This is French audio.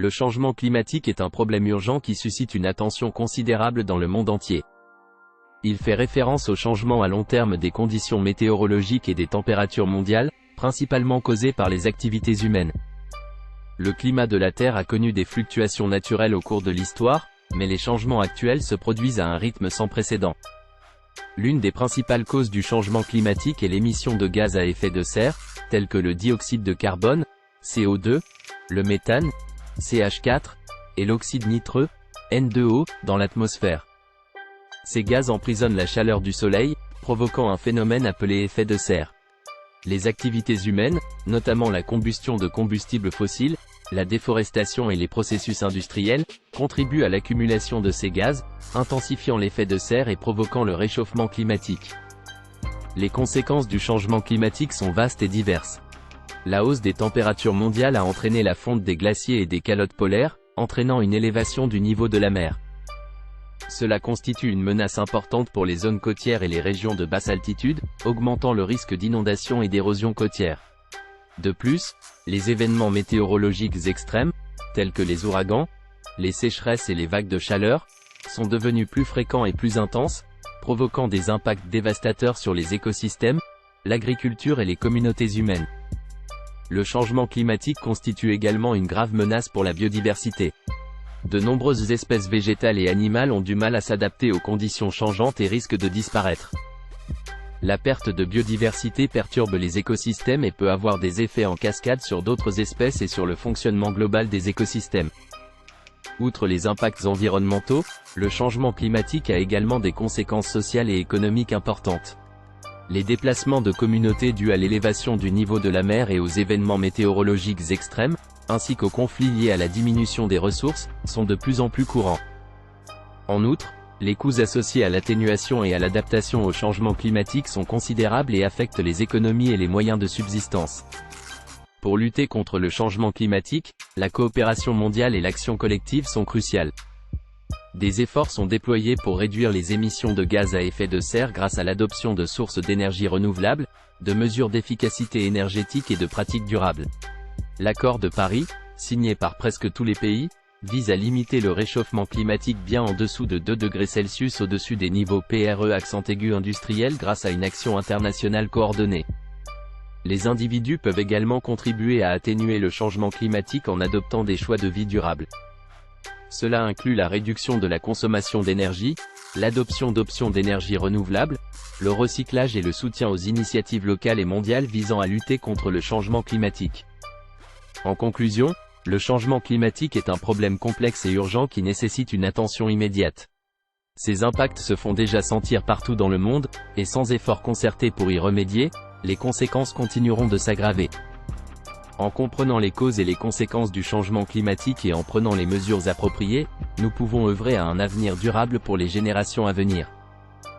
Le changement climatique est un problème urgent qui suscite une attention considérable dans le monde entier. Il fait référence au changement à long terme des conditions météorologiques et des températures mondiales, principalement causées par les activités humaines. Le climat de la Terre a connu des fluctuations naturelles au cours de l'histoire, mais les changements actuels se produisent à un rythme sans précédent. L'une des principales causes du changement climatique est l'émission de gaz à effet de serre, tels que le dioxyde de carbone, CO2, le méthane, CH4, et l'oxyde nitreux, N2O, dans l'atmosphère. Ces gaz emprisonnent la chaleur du soleil, provoquant un phénomène appelé effet de serre. Les activités humaines, notamment la combustion de combustibles fossiles, la déforestation et les processus industriels, contribuent à l'accumulation de ces gaz, intensifiant l'effet de serre et provoquant le réchauffement climatique. Les conséquences du changement climatique sont vastes et diverses. La hausse des températures mondiales a entraîné la fonte des glaciers et des calottes polaires, entraînant une élévation du niveau de la mer. Cela constitue une menace importante pour les zones côtières et les régions de basse altitude, augmentant le risque d'inondation et d'érosion côtière. De plus, les événements météorologiques extrêmes, tels que les ouragans, les sécheresses et les vagues de chaleur, sont devenus plus fréquents et plus intenses, provoquant des impacts dévastateurs sur les écosystèmes, l'agriculture et les communautés humaines. Le changement climatique constitue également une grave menace pour la biodiversité. De nombreuses espèces végétales et animales ont du mal à s'adapter aux conditions changeantes et risquent de disparaître. La perte de biodiversité perturbe les écosystèmes et peut avoir des effets en cascade sur d'autres espèces et sur le fonctionnement global des écosystèmes. Outre les impacts environnementaux, le changement climatique a également des conséquences sociales et économiques importantes. Les déplacements de communautés dus à l'élévation du niveau de la mer et aux événements météorologiques extrêmes, ainsi qu'aux conflits liés à la diminution des ressources, sont de plus en plus courants. En outre, les coûts associés à l'atténuation et à l'adaptation au changement climatique sont considérables et affectent les économies et les moyens de subsistance. Pour lutter contre le changement climatique, la coopération mondiale et l'action collective sont cruciales. Des efforts sont déployés pour réduire les émissions de gaz à effet de serre grâce à l'adoption de sources d'énergie renouvelables, de mesures d'efficacité énergétique et de pratiques durables. L'Accord de Paris, signé par presque tous les pays, vise à limiter le réchauffement climatique bien en dessous de 2 degrés Celsius au-dessus des niveaux PRE accent aigu industriel grâce à une action internationale coordonnée. Les individus peuvent également contribuer à atténuer le changement climatique en adoptant des choix de vie durables. Cela inclut la réduction de la consommation d'énergie, l'adoption d'options d'énergie renouvelable, le recyclage et le soutien aux initiatives locales et mondiales visant à lutter contre le changement climatique. En conclusion, le changement climatique est un problème complexe et urgent qui nécessite une attention immédiate. Ces impacts se font déjà sentir partout dans le monde, et sans efforts concertés pour y remédier, les conséquences continueront de s'aggraver. En comprenant les causes et les conséquences du changement climatique et en prenant les mesures appropriées, nous pouvons œuvrer à un avenir durable pour les générations à venir.